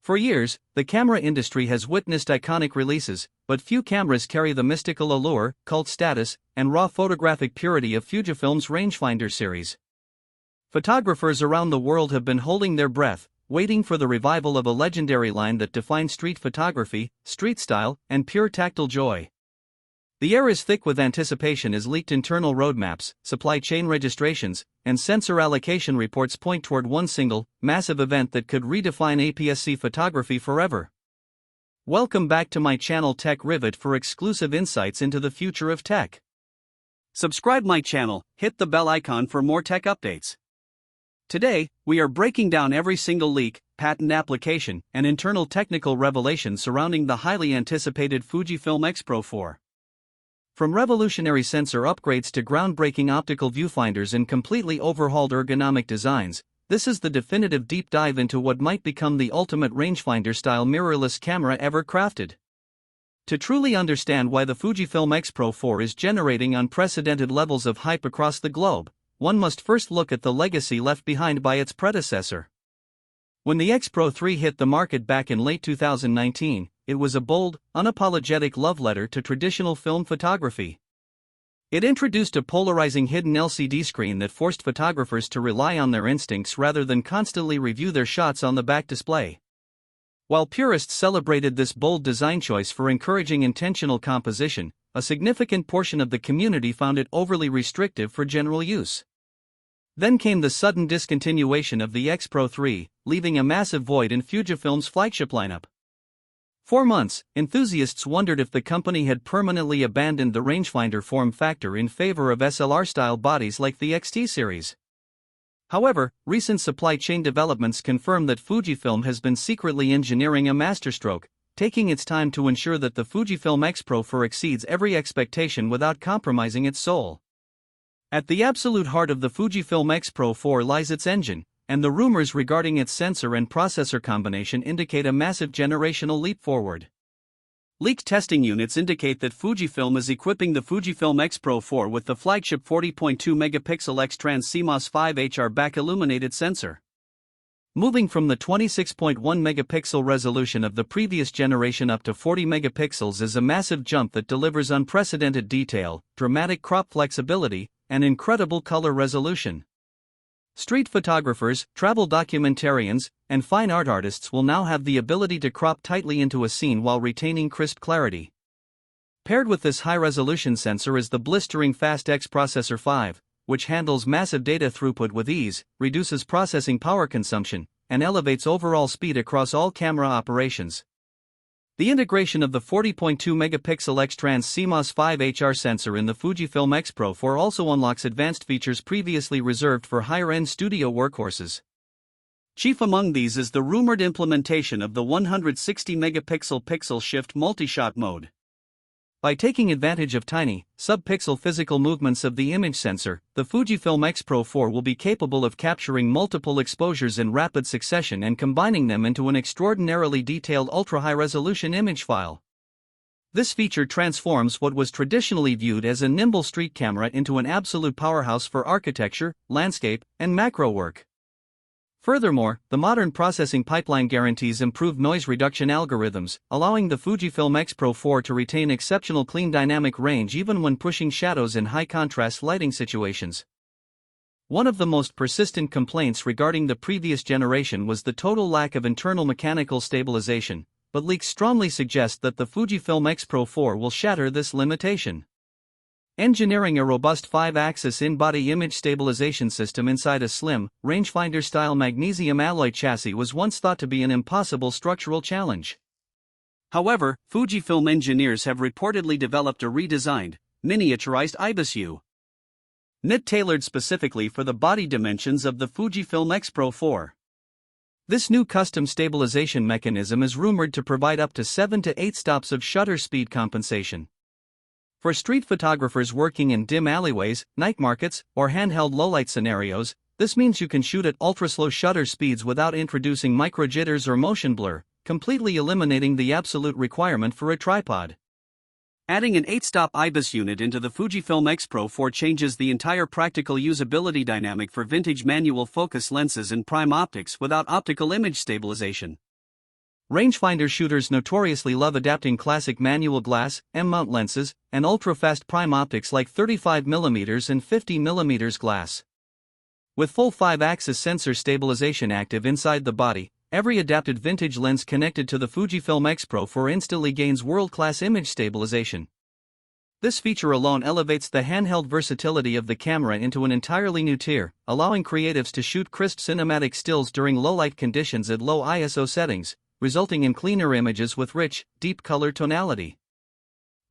For years, the camera industry has witnessed iconic releases, but few cameras carry the mystical allure, cult status, and raw photographic purity of Fujifilm's rangefinder series. Photographers around the world have been holding their breath, waiting for the revival of a legendary line that defined street photography, street style, and pure tactile joy. The air is thick with anticipation as leaked internal roadmaps, supply chain registrations, and sensor allocation reports point toward one single, massive event that could redefine APS-C photography forever. Welcome back to my channel Tech Rivet for exclusive insights into the future of tech. Subscribe my channel, hit the bell icon for more tech updates. Today, we are breaking down every single leak, patent application, and internal technical revelation surrounding the highly anticipated Fujifilm X-Pro 4. From revolutionary sensor upgrades to groundbreaking optical viewfinders and completely overhauled ergonomic designs, this is the definitive deep dive into what might become the ultimate rangefinder-style mirrorless camera ever crafted. To truly understand why the Fujifilm X-Pro 4 is generating unprecedented levels of hype across the globe, one must first look at the legacy left behind by its predecessor. When the X-Pro 3 hit the market back in late 2019, it was a bold, unapologetic love letter to traditional film photography. It introduced a polarizing hidden LCD screen that forced photographers to rely on their instincts rather than constantly review their shots on the back display. While purists celebrated this bold design choice for encouraging intentional composition, a significant portion of the community found it overly restrictive for general use. Then came the sudden discontinuation of the X-Pro 3, leaving a massive void in Fujifilm's flagship lineup. For months, enthusiasts wondered if the company had permanently abandoned the rangefinder form factor in favor of SLR-style bodies like the XT series. However, recent supply chain developments confirm that Fujifilm has been secretly engineering a masterstroke, taking its time to ensure that the Fujifilm X-Pro 4 exceeds every expectation without compromising its soul. At the absolute heart of the Fujifilm X-Pro 4 lies its engine, and the rumors regarding its sensor and processor combination indicate a massive generational leap forward. Leaked testing units indicate that Fujifilm is equipping the Fujifilm X-Pro 4 with the flagship 40.2-megapixel X-Trans CMOS 5HR back-illuminated sensor. Moving from the 26.1-megapixel resolution of the previous generation up to 40 megapixels is a massive jump that delivers unprecedented detail, dramatic crop flexibility, and incredible color resolution. Street photographers, travel documentarians, and fine art artists will now have the ability to crop tightly into a scene while retaining crisp clarity. Paired with this high-resolution sensor is the blistering fast X Processor 5, which handles massive data throughput with ease, reduces processing power consumption, and elevates overall speed across all camera operations. The integration of the 40.2-megapixel X-Trans CMOS 5HR sensor in the Fujifilm X-Pro 4 also unlocks advanced features previously reserved for higher-end studio workhorses. Chief among these is the rumored implementation of the 160-megapixel pixel shift multi-shot mode. By taking advantage of tiny, sub-pixel physical movements of the image sensor, the Fujifilm X-Pro 4 will be capable of capturing multiple exposures in rapid succession and combining them into an extraordinarily detailed ultra-high-resolution image file. This feature transforms what was traditionally viewed as a nimble street camera into an absolute powerhouse for architecture, landscape, and macro work. Furthermore, the modern processing pipeline guarantees improved noise reduction algorithms, allowing the Fujifilm X-Pro 4 to retain exceptional clean dynamic range even when pushing shadows in high-contrast lighting situations. One of the most persistent complaints regarding the previous generation was the total lack of internal mechanical stabilization, but leaks strongly suggest that the Fujifilm X-Pro 4 will shatter this limitation. Engineering a robust 5-axis in-body image stabilization system inside a slim, rangefinder-style magnesium alloy chassis was once thought to be an impossible structural challenge. However, Fujifilm engineers have reportedly developed a redesigned, miniaturized IBIS-U nit tailored specifically for the body dimensions of the Fujifilm X-Pro 4. This new custom stabilization mechanism is rumored to provide up to 7 to 8 stops of shutter speed compensation. For street photographers working in dim alleyways, night markets, or handheld low-light scenarios, this means you can shoot at ultra-slow shutter speeds without introducing micro-jitters or motion blur, completely eliminating the absolute requirement for a tripod. Adding an 8-stop IBIS unit into the Fujifilm X-Pro 4 changes the entire practical usability dynamic for vintage manual focus lenses and prime optics without optical image stabilization. Rangefinder shooters notoriously love adapting classic manual glass, M-mount lenses, and ultra-fast prime optics like 35mm and 50mm glass. With full 5-axis sensor stabilization active inside the body, every adapted vintage lens connected to the Fujifilm X-Pro 4 instantly gains world-class image stabilization. This feature alone elevates the handheld versatility of the camera into an entirely new tier, allowing creatives to shoot crisp cinematic stills during low-light conditions at low ISO settings, resulting in cleaner images with rich, deep color tonality.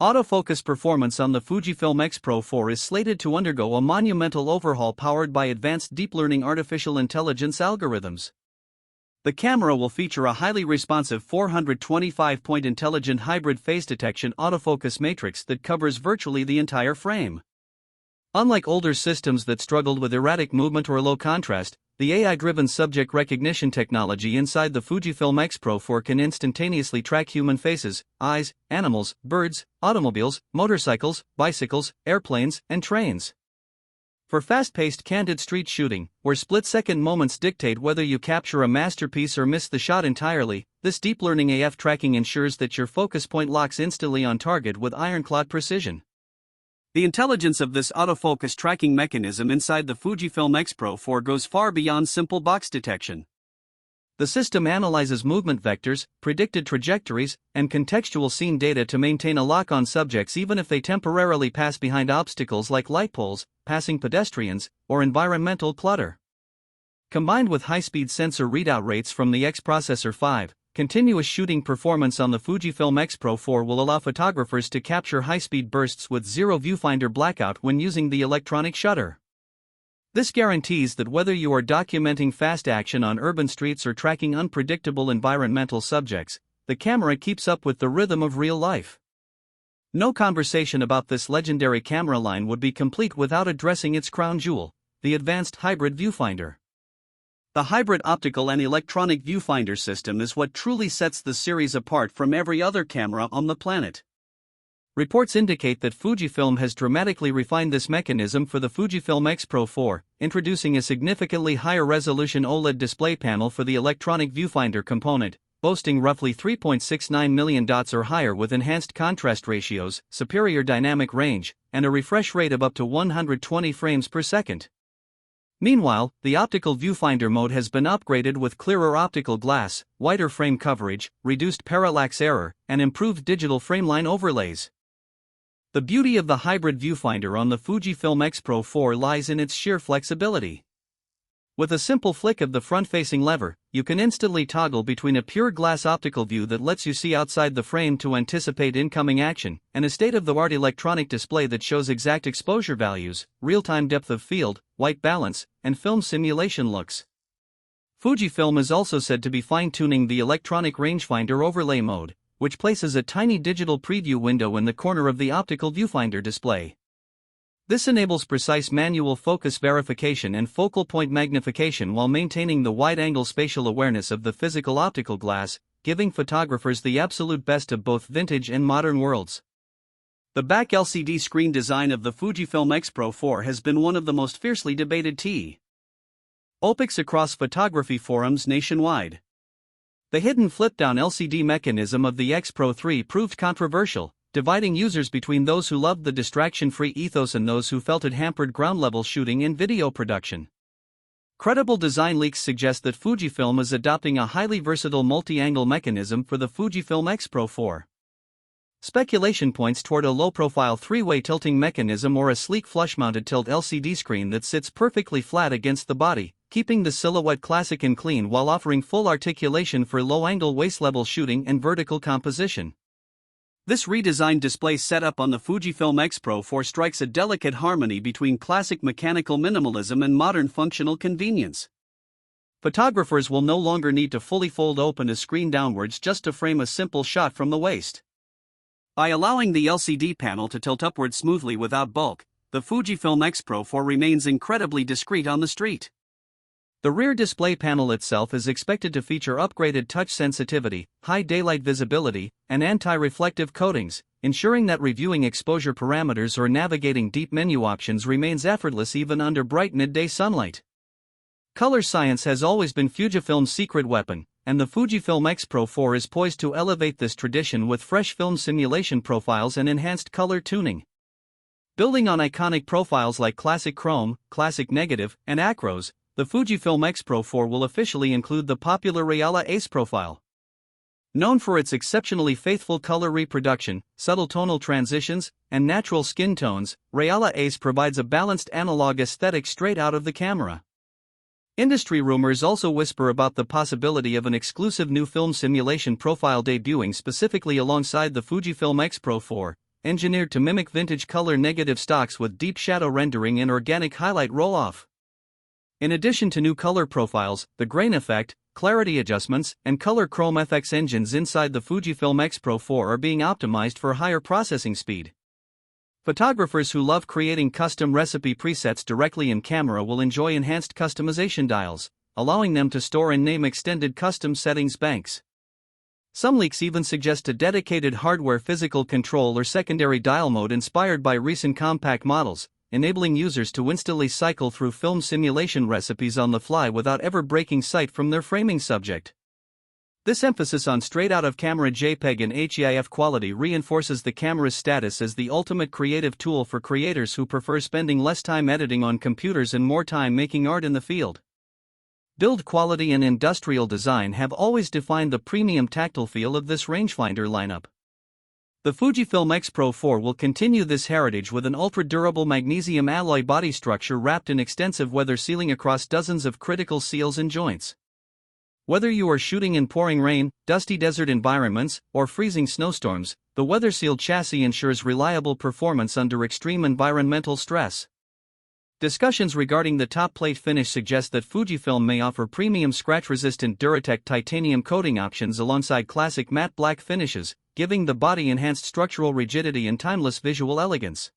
Autofocus performance on the Fujifilm X-Pro 4 is slated to undergo a monumental overhaul powered by advanced deep learning artificial intelligence algorithms. The camera will feature a highly responsive 425-point intelligent hybrid phase detection autofocus matrix that covers virtually the entire frame. Unlike older systems that struggled with erratic movement or low contrast, the AI-driven subject recognition technology inside the Fujifilm X-Pro 4 can instantaneously track human faces, eyes, animals, birds, automobiles, motorcycles, bicycles, airplanes, and trains. For fast-paced candid street shooting, where split-second moments dictate whether you capture a masterpiece or miss the shot entirely, this deep learning AF tracking ensures that your focus point locks instantly on target with ironclad precision. The intelligence of this autofocus tracking mechanism inside the Fujifilm X-Pro 4 goes far beyond simple box detection. The system analyzes movement vectors, predicted trajectories, and contextual scene data to maintain a lock on subjects even if they temporarily pass behind obstacles like light poles, passing pedestrians, or environmental clutter. Combined with high-speed sensor readout rates from the X-Processor 5, continuous shooting performance on the Fujifilm X-Pro 4 will allow photographers to capture high-speed bursts with zero viewfinder blackout when using the electronic shutter. This guarantees that whether you are documenting fast action on urban streets or tracking unpredictable environmental subjects, the camera keeps up with the rhythm of real life. No conversation about this legendary camera line would be complete without addressing its crown jewel, the advanced hybrid viewfinder. The hybrid optical and electronic viewfinder system is what truly sets the series apart from every other camera on the planet. Reports indicate that Fujifilm has dramatically refined this mechanism for the Fujifilm X-Pro 4, introducing a significantly higher resolution OLED display panel for the electronic viewfinder component, boasting roughly 3.69 million dots or higher with enhanced contrast ratios, superior dynamic range, and a refresh rate of up to 120 frames per second. Meanwhile, the optical viewfinder mode has been upgraded with clearer optical glass, wider frame coverage, reduced parallax error, and improved digital frameline overlays. The beauty of the hybrid viewfinder on the Fujifilm X-Pro 4 lies in its sheer flexibility. With a simple flick of the front-facing lever, you can instantly toggle between a pure glass optical view that lets you see outside the frame to anticipate incoming action, and a state-of-the-art electronic display that shows exact exposure values, real-time depth of field, white balance, and film simulation looks. Fujifilm is also said to be fine-tuning the electronic rangefinder overlay mode, which places a tiny digital preview window in the corner of the optical viewfinder display. This enables precise manual focus verification and focal point magnification while maintaining the wide-angle spatial awareness of the physical optical glass, giving photographers the absolute best of both vintage and modern worlds. The back LCD screen design of the Fujifilm X-Pro 4 has been one of the most fiercely debated topics across photography forums nationwide. The hidden flip-down LCD mechanism of the X-Pro 3 proved controversial, dividing users between those who loved the distraction-free ethos and those who felt it hampered ground-level shooting and video production. Credible design leaks suggest that Fujifilm is adopting a highly versatile multi-angle mechanism for the Fujifilm X-Pro 4. Speculation points toward a low-profile three-way tilting mechanism or a sleek flush-mounted tilt LCD screen that sits perfectly flat against the body, keeping the silhouette classic and clean while offering full articulation for low-angle waist-level shooting and vertical composition. This redesigned display setup on the Fujifilm X-Pro 4 strikes a delicate harmony between classic mechanical minimalism and modern functional convenience. Photographers will no longer need to fully fold open a screen downwards just to frame a simple shot from the waist. By allowing the LCD panel to tilt upward smoothly without bulk, the Fujifilm X-Pro 4 remains incredibly discreet on the street. The rear display panel itself is expected to feature upgraded touch sensitivity, high daylight visibility, and anti-reflective coatings, ensuring that reviewing exposure parameters or navigating deep menu options remains effortless even under bright midday sunlight. Color science has always been Fujifilm's secret weapon, and the Fujifilm X-Pro 4 is poised to elevate this tradition with fresh film simulation profiles and enhanced color tuning. Building on iconic profiles like Classic Chrome, Classic Negative, and Acros, the Fujifilm X-Pro 4 will officially include the popular Reala Ace profile. Known for its exceptionally faithful color reproduction, subtle tonal transitions, and natural skin tones, Reala Ace provides a balanced analog aesthetic straight out of the camera. Industry rumors also whisper about the possibility of an exclusive new film simulation profile debuting specifically alongside the Fujifilm X-Pro 4, engineered to mimic vintage color negative stocks with deep shadow rendering and organic highlight roll-off. In addition to new color profiles, the grain effect, clarity adjustments, and color chrome FX engines inside the Fujifilm X-Pro 4 are being optimized for higher processing speed. Photographers who love creating custom recipe presets directly in camera will enjoy enhanced customization dials, allowing them to store and name extended custom settings banks. Some leaks even suggest a dedicated hardware physical control or secondary dial mode inspired by recent compact models, enabling users to instantly cycle through film simulation recipes on the fly without ever breaking sight from their framing subject. This emphasis on straight-out-of-camera JPEG and HEIF quality reinforces the camera's status as the ultimate creative tool for creators who prefer spending less time editing on computers and more time making art in the field. Build quality and industrial design have always defined the premium tactile feel of this rangefinder lineup. The Fujifilm X-Pro 4 will continue this heritage with an ultra-durable magnesium alloy body structure wrapped in extensive weather sealing across dozens of critical seals and joints. Whether you are shooting in pouring rain, dusty desert environments, or freezing snowstorms, the weather-sealed chassis ensures reliable performance under extreme environmental stress. Discussions regarding the top plate finish suggest that Fujifilm may offer premium scratch-resistant Duratec titanium coating options alongside classic matte black finishes, giving the body enhanced structural rigidity and timeless visual elegance.